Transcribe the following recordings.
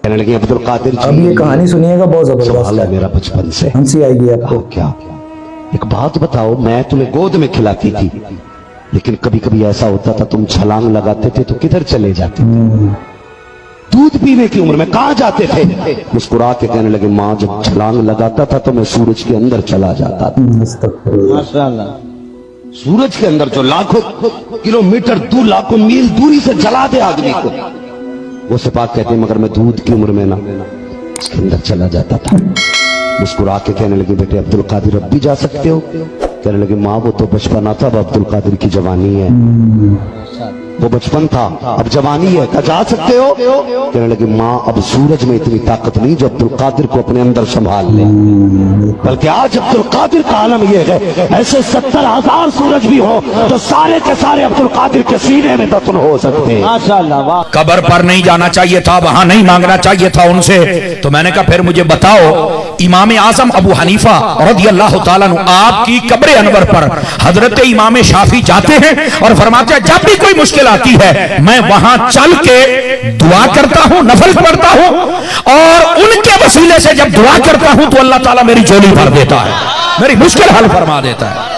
कहने लगे अब्दुल कादिर जी, अब ये कहानी सुनिएगा, बहुत सवाल है जबरदस्त मेरा बचपन से। हंसी आएगी आपको। क्या एक बात बताओ, मैं तुम्हें गोद में खिलाती थी, लेकिन कभी कभी ऐसा होता था तुम छलांग लगाते थे तो किधर चले जाते थे? दूध पीने की उम्र में कहां जाते थे? मुस्कुरा के कहने लगे माँ जब छलांग लगाता था तो मैं सूरज के अंदर चला जाता था। माशाअल्लाह। सूरज के अंदर जो लाखों किलोमीटर दूर, लाखों मील दूरी से जला दे आदमी को, वो सिपाह कहते हैं मगर मैं दूध की उम्र में ना उसके अंदर चला जाता था। मुस्कुरा के कहने लगे बेटे अब्दुल कादिर अब भी जा सकते हो? कहने लगे माँ वो तो बचपना था, अब अब्दुल कादिर की जवानी है। वो बचपन था, अब जवानी है, क्या जा सकते हो? कहने लगे माँ अब सूरज में इतनी ताकत नहीं जो अब्दुल कादिर को अपने अंदर संभाल ले, बल्कि आज अब्दुल कादिर का आलम ये है ऐसे 70,000 सूरज भी हो तो सारे के सारे अब्दुल कादिर के सीने में दफन हो सकते हैं। माशाअल्लाह, वाह। कब्र पर नहीं जाना चाहिए था, वहां नहीं मांगना चाहिए था उनसे। तो मैंने कहा फिर मुझे बताओ, इमाम आजम अबू हनीफा रज़ियल्लाहु ताला अन्हु आपकी कब्र अनवर पर हजरत इमाम शाफी जाते हैं और फरमाते हैं जब भी कोई मुश्किल आती है मैं वहां चल के दुआ करता हूं, नफल पढ़ता हूं, और उनके वसीले से जब दुआ करता हूं तो अल्लाह ताला मेरी झोली भर देता है, मेरी मुश्किल हल फरमा देता है।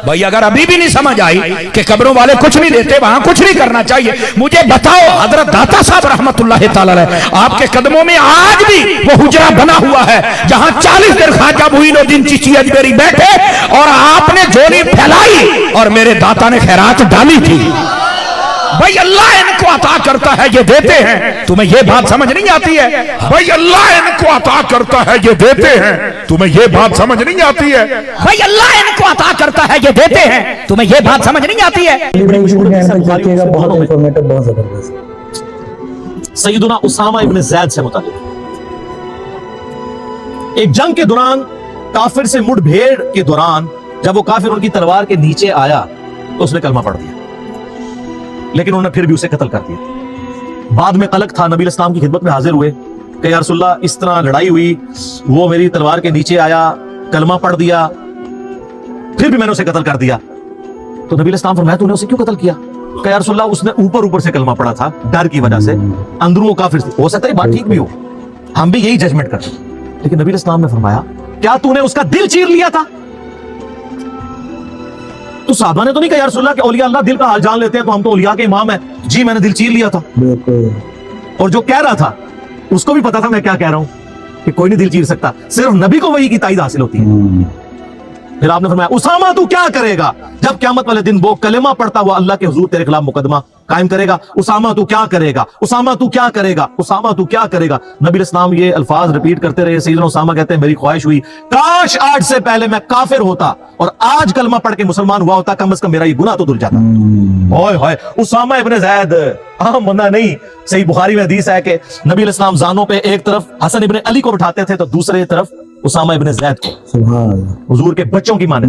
भाई अगर अभी भी नहीं समझ आई कि कब्रों वाले कुछ नहीं देते, वहां कुछ नहीं करना चाहिए, मुझे बताओ हजरत दाता साहब रहमतुल्लाह ताला अलैह आपके कदमों में आज भी वो हुजरा बना हुआ है जहां 40 दिन ख्वाजा मुईनुद्दीन चिश्ती अजमेरी बैठे और आपने झोली फैलाई और मेरे दाता ने खैरात डाली थी। भाई अल्लाह इनको अता करता है ये देते हैं, तुम्हें ये बात समझ नहीं आती है? भाई अल्लाह इनको अता करता है ये देते हैं, तुम्हें ये बात समझ नहीं आती है? भाई अल्लाह इनको अता करता है ये देते हैं, तुम्हें ये बात समझ नहीं आती है? बहुत इंफॉर्मेटिव, बहुत जबरदस्त। सैयदुना उसामा इब्न ज़ैद से मुताल्लिक एक जंग के दौरान काफिर से मुठभेड़ के दौरान जब वो काफिर उनकी तलवार के नीचे आया तो उसने कलमा पढ़ दिया, लेकिन उन्होंने फिर भी उसे कत्ल कर दिया। बाद में तलक था, नबी इस्लाम की खिदमत में हाजिर हुए कि या रसूलल्लाह इस तरह लड़ाई हुई, वो मेरी तलवार के नीचे आया, कलमा पढ़ दिया, फिर भी मैंने उसे कत्ल कर दिया। तो नबी इस्लाम फरमाया तूने उसे क्यों कत्ल किया? कि या रसूलल्लाह उसने ऊपर से कलमा पढ़ा था डर की वजह से, अंदरों काफिर थी, हो सकता है बात ठीक भी हो, हम भी यही जजमेंट करते हैं। लेकिन नबी इस्लाम ने फरमाया क्या तूने उसका दिल चीर लिया था? तो साहबा ने तो नहीं कहा या रसूलल्लाह कि औलिया अल्लाह दिल का हाल जान लेते हैं तो हम तो औलिया के इमाम हैं, जी मैंने दिल चीर लिया था। और जो कह रहा था उसको भी पता था मैं क्या कह रहा हूं कि कोई नहीं दिल चीर सकता, सिर्फ नबी को वही की ताईद हासिल होती है। फिर आपने फरमाया उसामा तू क्या करेगा जब क़यामत वाले दिन वो कलेमा पढ़ता हुआ अल्लाह के हुजूर तेरे खिलाफ मुकदमा कायम करेगा? उसामा तू क्या करेगा, उसामा तू क्या करेगा, उसामा तू क्या करेगा? नबी इस्लाम ये अल्फाज रिपीट करते रहे। सैयदना उसामा कहते हैं मेरी ख्वाहिश हुई काश आज से पहले मैं काफिर होता और आज कलमा पढ़ के मुसलमान हुआ होता, कम से कम मेरा ये गुनाह तो धुल जाता। ओए होए, उसामा इब्न ज़ैद आम बंदा नहीं। सही बुखारी में हदीस है कि नबी इस्लाम जानों पे एक तरफ हसन इब्न अली को बिठाते थे तो दूसरे तरफ उसामा इब्न ज़ैद को, हुजूर के बच्चों की माने,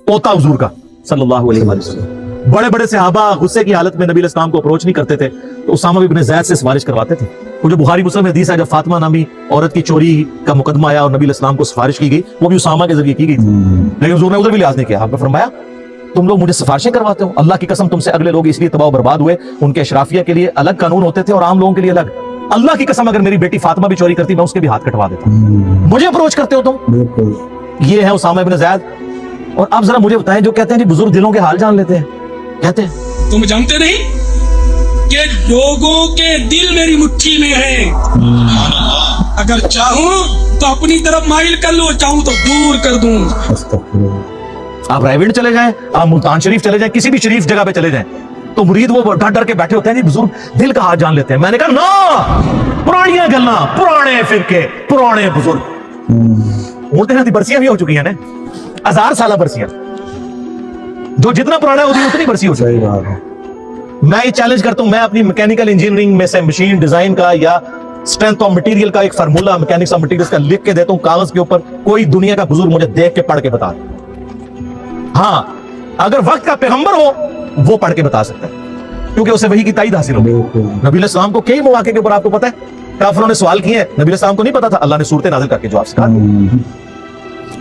पोता हुजूर का सल्लल्लाहु अलैहि वसल्लम। बड़े बड़े सहाबा गुस्से की हालत में नबी इस्लाम को अप्रोच नहीं करते थे तो उसामा इब्न ज़ैद से सिफारिश करवाते थे। वो जो बुखारी मुस्लिम में हदीस है जब फातिमा नामी औरत की चोरी का मुकदमा आया और नबी इस्लाम को सिफारिश की गई, वो भी उसामा के जरिए की गई थी, लेकिन हुजूर ने उधर भी लिहाज नहीं किया। आपने फरमाया तुम लोग मुझे सिफारिशें करवाते हो, अल्लाह की कसम तुमसे अगले लोग इसलिए तबाह बर्बाद हुए, उनके अशराफिया के लिए अलग कानून होते थे और आम लोगों के लिए अलग। अल्लाह की कसम अगर मेरी बेटी फातिमा भी चोरी करती मैं उसके भी हाथ कटवा देता। मुझे अप्रोच करते हो तुम? ये है उसामा इब्न ज़ैद। और अब जरा मुझे बताएं, जो कहते हैं जी बुजुर्ग दिलों के हाल जान लेते हैं, कहते हैं तुम जानते नहीं कि लोगों के दिल मेरी मुट्ठी में है, अगर चाहूं तो अपनी तरफ माइल कर लो, चाहूं तो दूर कर दूं। आप रायविंड चले जाएं, आप मुल्तान शरीफ चले जाएं, किसी भी शरीफ जगह पे चले जाएं तो मुरीद वो डर डर के बैठे होते हैं जी बुजुर्ग दिल का हाल जान लेते हैं। मैंने कहा ना, पुरानियां गल्लां, पुराने फिरके, पुराने बुजुर्ग बोलते हैं बरसियां भी हो चुकी हैं ना, 1000 साल बरसियां, जो जितना पुराना है उतनी बरसी हो चुकी है। मैं ये चैलेंज करता हूं, मैं अपनी मैकेनिकल इंजीनियरिंग में से मशीन डिजाइन का या स्ट्रेंथ ऑफ मटेरियल का एक फार्मूला मैकेनिक्स ऑफ मटेरियल्स का लिख के देता हूं कागज के ऊपर, कोई दुनिया का बुजुर्ग मुझे देख के पढ़ के बता दे। हाँ, अगर वक्त का पैगंबर हो वो पढ़ के बता सकता है क्योंकि उसे वही की ताईद हासिल होगी। नबी अलैहिस्सलाम को कई मौके के ऊपर आपको पता है काफिरों ने सवाल किए, नबी अलैहिस्सलाम को नहीं पता था, अल्लाह ने सूरतें नाज़िल करके जवाब सिखा दिया।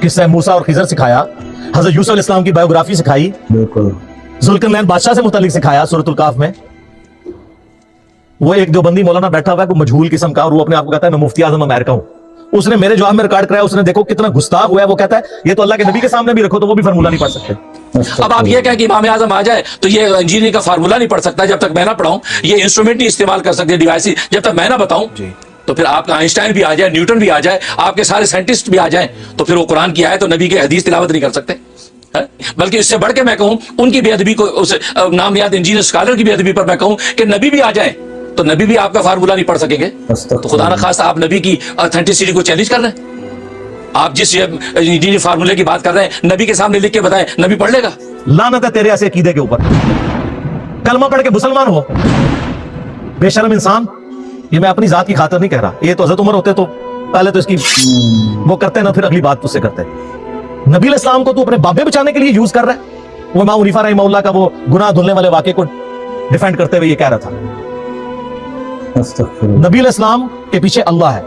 किस्सा मूसा और खिजर सिखाया, हजरत यूसुफ अलैहिस्सलाम की बायोग्राफी सिखाई, जुल्करनैन बादशाह से मुतालिक सिखाया सूरतुल काफ में। वो एक देवबंदी मौलाना बैठा हुआ है, कोई मजहूल किस्म का, और वो अपने आप को कहता है मैं मुफ्ती आजम अमेरिका हूं। उसने मेरे जवाब में रिकॉर्ड कराया, उसने देखो कितना गुस्ताख हुआ है, वो कहता है ये तो अल्लाह के नबी के सामने भी रखो तो वो भी फार्मूला नहीं पढ़ सकते। अब आप ये कहें कि इमाम आजम आ जाए तो ये इंजीनियरिंग का फार्मूला नहीं पढ़ सकता जब तक मैं ना पढ़ाऊं, ये इंस्ट्रूमेंट नहीं इस्तेमाल कर सकते, डिवाइस जब तक मैं ना बताऊं। तो फिर आपका आइंस्टाइन भी आ जाए, न्यूटन भी आ जाए, आपके सारे साइंटिस्ट भी आ जाए, तो फिर वो कुरान की आयत तो नबी के हदीस तिलावत नहीं कर सकते। बल्कि इससे बढ़ के मैं कहूं उनकी बेअदबी को, उस नामयाद इंजीनियर स्कॉलर की बेअदबी पर मैं कहूं कि नबी भी आ जाए तो नबी भी आपका फार्मूला नहीं पढ़ सकेंगे। तो खुदा न खास्ता आप नबी की ऑथेंटिसिटी को चैलेंज कर रहे हैं। आप जिस इंजीनियर फार्मूले की बात कर रहे हैं, नबी के सामने लिख के बताएं, नबी पढ़ लेगा? लानत है तेरे ऐसे अकीदे के ऊपर। कलमा पढ़ के मुसलमान हो, बेशर्म इंसान। ये मैं अपनी जात की खातिर नहीं कह रहा, ये तो हजरत उमर होते तो पहले तो इसकी वो करते ना, फिर अगली बात तुझसे करते। नबी इस्लाम को तू अपने बाबे बचाने के लिए यूज कर रहा है। वो इमाम हनीफा रहमहुल्लाह का वो गुनाह धुलने वाले वाक़े को डिफेंड करते हुए ये कह रहा था नबी इस्लाम के पीछे अल्लाह है।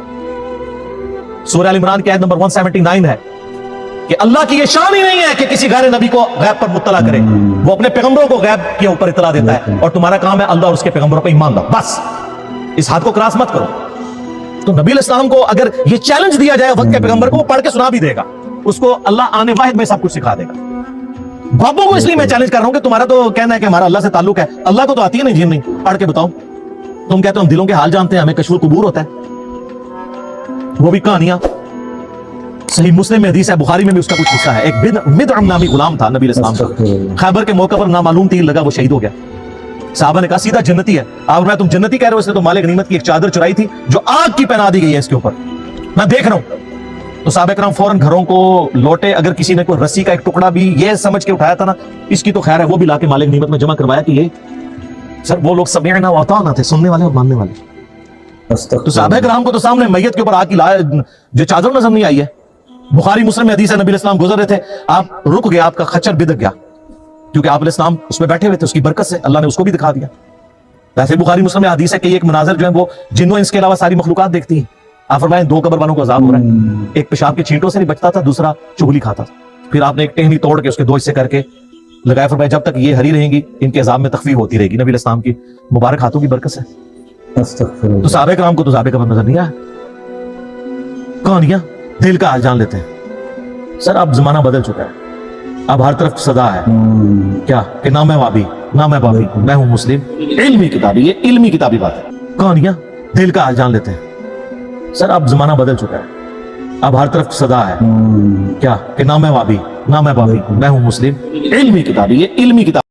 सूरह अल इमरान की आयत नंबर 179 है कि अल्लाह की ये शान ही नहीं है कि किसी गैर नबी को गैब पर मुत्तला करे। वो अपने पैगंबरों को गैब के ऊपर इत्तला देता है, और तुम्हारा काम है अल्लाह और उसके पैगंबरों पर ईमान लाओ। बस इस हाथ को क्रॉस मत करो। तो नबी इस्लाम को अगर ये चैलेंज दिया जाए वक्त के पैगंबर को, वो पढ़ के सुना भी देगा, उसको अल्लाह आने वाहिद में सब कुछ सिखा देगा। बाबों को इसलिए मैं चैलेंज कर रहा हूं कि तुम्हारा तो कहना है कि हमारा अल्लाह से ताल्लुक है, अल्लाह को तो आती है नहीं, जीन नहीं, पढ़ के बताओ। तुम कहते हो हम दिलों के हाल जानते हैं, हमें कशफुल कुबूर होता है, वो भी कहानियां। सही मुस्लिम में हदीस है, बुखारी में भी उसका कुछ हिस्सा है। एक मिदअम नामी गुलाम था नबी इस्लाम का, खैबर के मौके पर नामालूम तीर लगा, वो शहीद हो गया। साहबा ने कहा सीधा जन्नती है। आप मैं तुम जन्नती कह रहे हो, इसने तो माले गनीमत की एक चादर चुराई थी जो आग की पहना दी गई है इसके ऊपर, मैं देख रहा हूं। तो साहबा करम फौरन घरों को लौटे। अगर किसी ने कोई रस्सी का एक टुकड़ा भी ये समझ के उठाया था ना, इसकी तो खैर है, वो भी लाके माले गनीमत में जमा करवाया कि ये सर वो लोग समीअना व अताअना थे, सुनने वाले और मानने वाले। तो साहबा करम को तो सामने मैयत के ऊपर आग की जो चादर नजर नहीं आई है। बुखारी मुस्लिम में हदीस है, नबी इस्लाम गुजर रहे थे, आप रुक गए, आपका खच्चर बिदक गया, क्योंकि आप इस्लाम उसमें बैठे हुए थे, उसकी बरकत से अल्लाह ने उसको भी दिखा दिया। वैसे बुखारी मुस्लिम में हदीस है कि एक मनाजर जो है वो जिन्हों इसके अलावा सारी मखलूकात देखती है। आप फरमाएं 2 कब्र वालों को अज़ाब हो रहा है, एक पेशाब के छींटों से नहीं बचता था, दूसरा चुगली खाता था। फिर आपने एक टहनी तोड़ के उसके 2 हिस्से करके लगाया, फरमाया जब तक ये हरी रहेंगी इनके अज़ाब में तखफीफ होती रहेगी। नबी इस्लाम की मुबारक हाथों की बरकत से। तो साहबे कराम को तो साहबे कब्र नजर नहीं आया। कहानियां दिल का हाल जान लेते हैं। सर अब जमाना बदल चुका है, अब हर तरफ सदा है क्या कि ना मैं वाबी ना मैं बाबी, मैं हूं मुस्लिम। इल्मी किताबी, ये इल्मी किताबी बात है। कहानियां दिल का हाल जान लेते हैं। सर अब जमाना बदल चुका है, अब हर तरफ सदा है क्या कि ना मैं वाबी ना मैं बाबी, मैं हूं मुस्लिम। इल्मी किताबी, ये इल्मी किताब।